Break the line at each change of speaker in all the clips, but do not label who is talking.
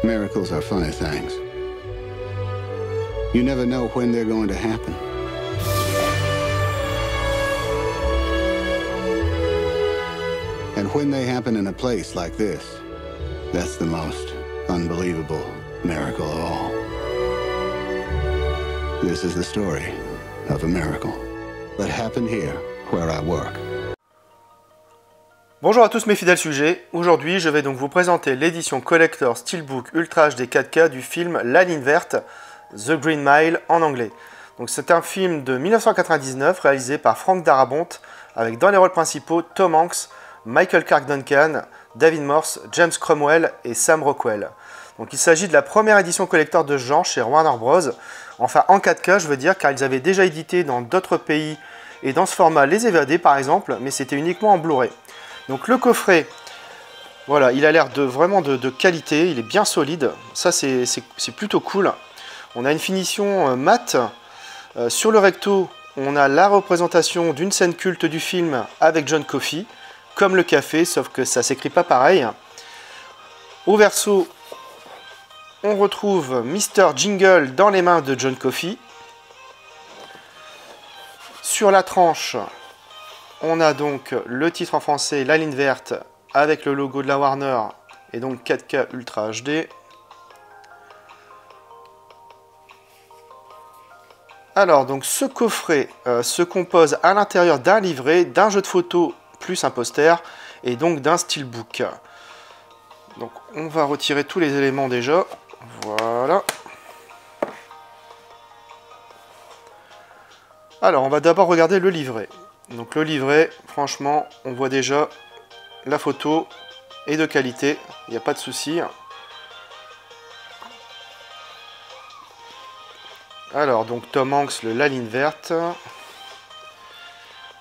Miracles are funny things. You never know when they're going to happen. And when they happen in a place like this, that's the most unbelievable miracle of all. This is the story of a miracle that happened here where I work.
Bonjour à tous mes fidèles sujets, aujourd'hui je vais donc vous présenter l'édition Collector Steelbook Ultra HD 4K du film La Ligne Verte, The Green Mile en anglais. Donc c'est un film de 1999 réalisé par Frank Darabont avec dans les rôles principaux Tom Hanks, Michael Clarke Duncan, David Morse, James Cromwell et Sam Rockwell. Donc il s'agit de la première édition collector de ce genre chez Warner Bros. Enfin en 4K je veux dire, car ils avaient déjà édité dans d'autres pays et dans ce format les évadés par exemple, mais c'était uniquement en Blu-ray. Donc le coffret, voilà, il a l'air vraiment de qualité, il est bien solide, ça c'est plutôt cool. On a une finition mate, sur le recto on a la représentation d'une scène culte du film avec John Coffey, comme le café, sauf que ça s'écrit pas pareil. Au verso, on retrouve Mr. Jingle dans les mains de John Coffey. Sur la tranche, on a donc le titre en français, La Ligne Verte, avec le logo de la Warner, et donc 4K Ultra HD. Alors, donc ce coffret se compose à l'intérieur d'un livret, d'un jeu de photos, plus un poster, et donc d'un steelbook. Donc, on va retirer tous les éléments déjà. Voilà. Alors, on va d'abord regarder le livret. Donc le livret, franchement, on voit déjà la photo est de qualité, il n'y a pas de souci. Alors donc Tom Hanks, La Ligne Verte.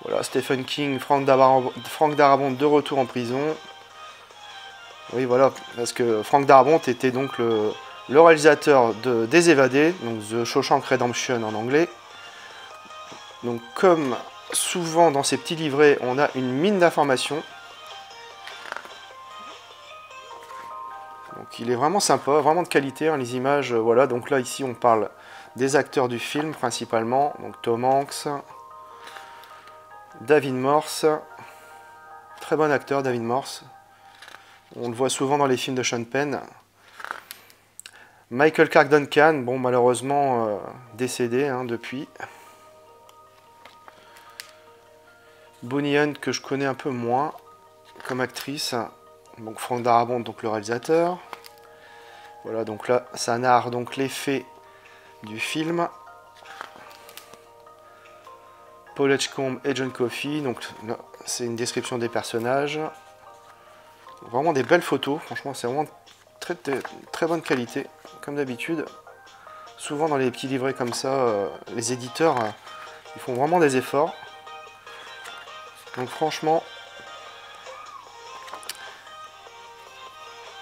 Voilà, Stephen King, Frank Darabont de retour en prison. Oui voilà, parce que Frank Darabont était donc le réalisateur des Évadés, donc The Shawshank Redemption en anglais. Donc comme souvent dans ces petits livrets, on a une mine d'informations. Donc il est vraiment sympa, vraiment de qualité, hein, les images. Voilà, donc là ici on parle des acteurs du film principalement. Donc Tom Hanks, David Morse, très bon acteur David Morse. On le voit souvent dans les films de Sean Penn. Michael Clarke Duncan, bon malheureusement décédé hein, depuis. Bonnie Hunt que je connais un peu moins comme actrice, donc Frank Darabont donc le réalisateur. Voilà donc là ça narre donc les faits du film. Paul Edgecombe et John Coffey, donc là c'est une description des personnages. Vraiment des belles photos, franchement c'est vraiment très bonne qualité comme d'habitude. Souvent dans les petits livrets comme ça, les éditeurs ils font vraiment des efforts. Donc franchement,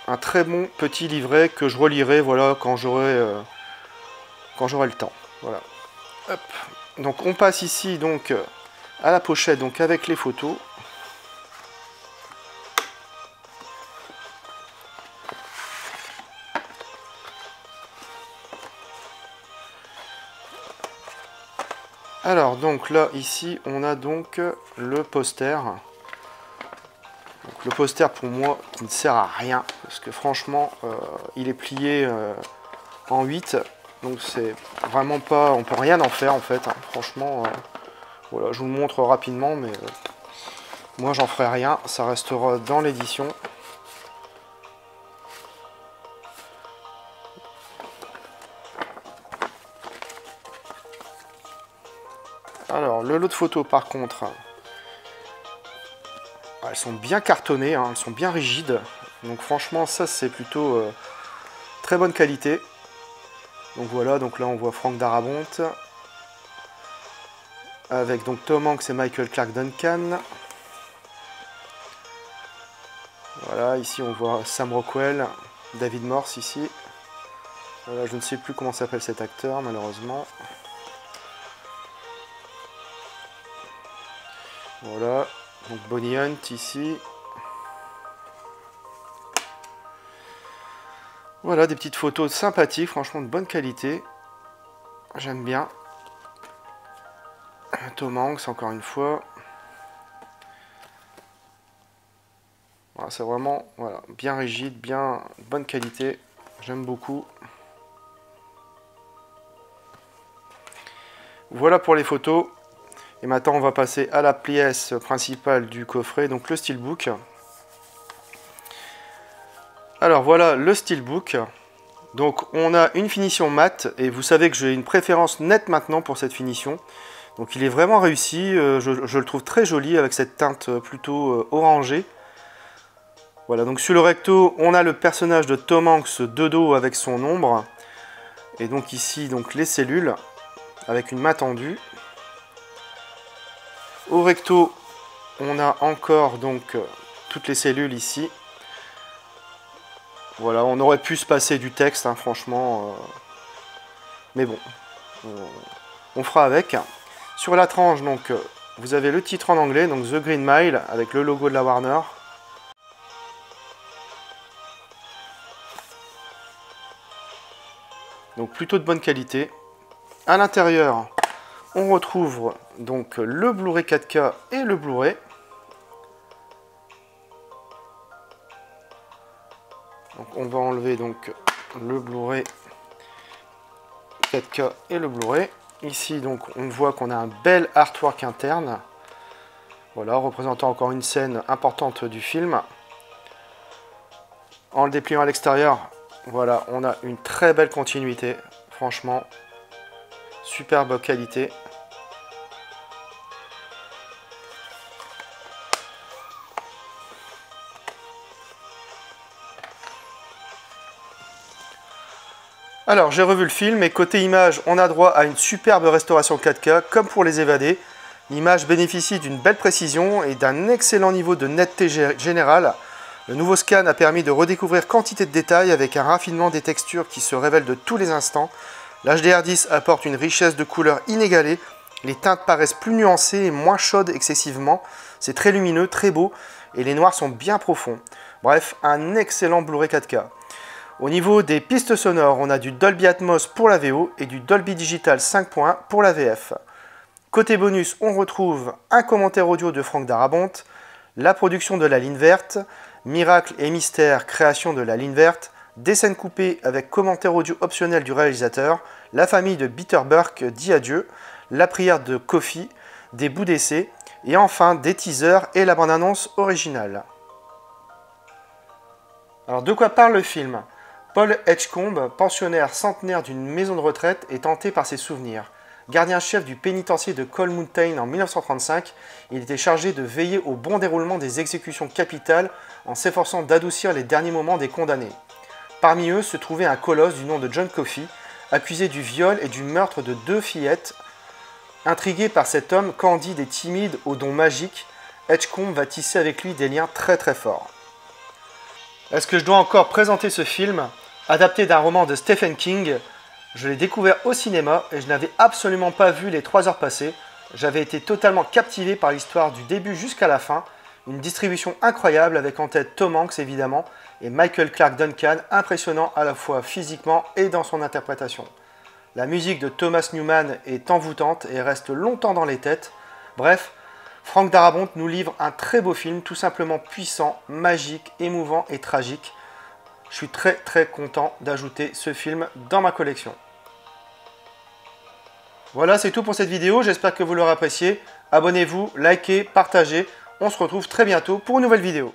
un très bon petit livret que je relirai voilà, quand j'aurai le temps. Voilà. Hop. Donc on passe ici donc à la pochette donc avec les photos. Alors donc là ici on a donc le poster. Donc, le poster pour moi qui ne sert à rien parce que franchement il est plié en 8 donc c'est vraiment pas, on peut rien en faire en fait hein. Franchement voilà je vous le montre rapidement mais moi j'en ferai rien, ça restera dans l'édition. Alors, le lot de photos, par contre, elles sont bien cartonnées, hein, elles sont bien rigides. Donc, franchement, ça, c'est plutôt très bonne qualité. Donc, voilà, donc là, on voit Frank Darabont. Avec donc Tom Hanks et Michael Clarke Duncan. Voilà, ici, on voit Sam Rockwell, David Morse, ici. Voilà, je ne sais plus comment s'appelle cet acteur, malheureusement. Voilà, donc Bonnie Hunt ici. Voilà, des petites photos sympathiques, franchement de bonne qualité. J'aime bien. Tom Hanks, encore une fois. Voilà, c'est vraiment voilà, bien rigide, bien bonne qualité. J'aime beaucoup. Voilà pour les photos. Et maintenant, on va passer à la pièce principale du coffret, donc le steelbook. Alors voilà le steelbook. Donc on a une finition mat, et vous savez que j'ai une préférence nette maintenant pour cette finition. Donc il est vraiment réussi, je le trouve très joli avec cette teinte plutôt orangée. Voilà, donc sur le recto, on a le personnage de Tom Hanks de dos avec son ombre. Et donc ici, donc les cellules avec une main tendue. Au recto, on a encore donc toutes les cellules ici. Voilà, on aurait pu se passer du texte, hein, franchement. Mais bon, on fera avec. Sur la tranche, donc, vous avez le titre en anglais, donc The Green Mile, avec le logo de la Warner. Donc plutôt de bonne qualité. À l'intérieur, on retrouve donc le Blu-ray 4K et le Blu-ray. Donc on va enlever donc le Blu-ray 4K et le Blu-ray. Ici donc on voit qu'on a un bel artwork interne. Voilà, représentant encore une scène importante du film. En le dépliant à l'extérieur, voilà, on a une très belle continuité. Franchement, superbe qualité. Alors, j'ai revu le film et côté image, on a droit à une superbe restauration 4K, comme pour Les Évadés. L'image bénéficie d'une belle précision et d'un excellent niveau de netteté générale. Le nouveau scan a permis de redécouvrir quantité de détails avec un raffinement des textures qui se révèlent de tous les instants. L'HDR10 apporte une richesse de couleurs inégalée. Les teintes paraissent plus nuancées et moins chaudes excessivement. C'est très lumineux, très beau et les noirs sont bien profonds. Bref, un excellent Blu-ray 4K. Au niveau des pistes sonores, on a du Dolby Atmos pour la VO et du Dolby Digital 5.1 pour la VF. Côté bonus, on retrouve un commentaire audio de Franck Darabont, la production de La Ligne Verte, Miracle et Mystère, création de La Ligne Verte, des scènes coupées avec commentaire audio optionnel du réalisateur, la famille de Peter Burke dit adieu, la prière de Kofi, des bouts d'essai et enfin des teasers et la bande-annonce originale. Alors de quoi parle le film ? Paul Edgecombe, pensionnaire centenaire d'une maison de retraite, est hanté par ses souvenirs. Gardien-chef du pénitencier de Coal Mountain en 1935, il était chargé de veiller au bon déroulement des exécutions capitales en s'efforçant d'adoucir les derniers moments des condamnés. Parmi eux se trouvait un colosse du nom de John Coffey, accusé du viol et du meurtre de 2 fillettes. Intrigué par cet homme candide et timide aux dons magiques, Edgecombe va tisser avec lui des liens très très forts. Est-ce que je dois encore présenter ce film ? Adapté d'un roman de Stephen King, je l'ai découvert au cinéma et je n'avais absolument pas vu les 3 heures passées. J'avais été totalement captivé par l'histoire du début jusqu'à la fin. Une distribution incroyable avec en tête Tom Hanks évidemment et Michael Clarke Duncan, impressionnant à la fois physiquement et dans son interprétation. La musique de Thomas Newman est envoûtante et reste longtemps dans les têtes. Bref, Franck Darabont nous livre un très beau film, tout simplement puissant, magique, émouvant et tragique. Je suis très très content d'ajouter ce film dans ma collection. Voilà, c'est tout pour cette vidéo, j'espère que vous l'aurez apprécié. Abonnez-vous, likez, partagez. On se retrouve très bientôt pour une nouvelle vidéo.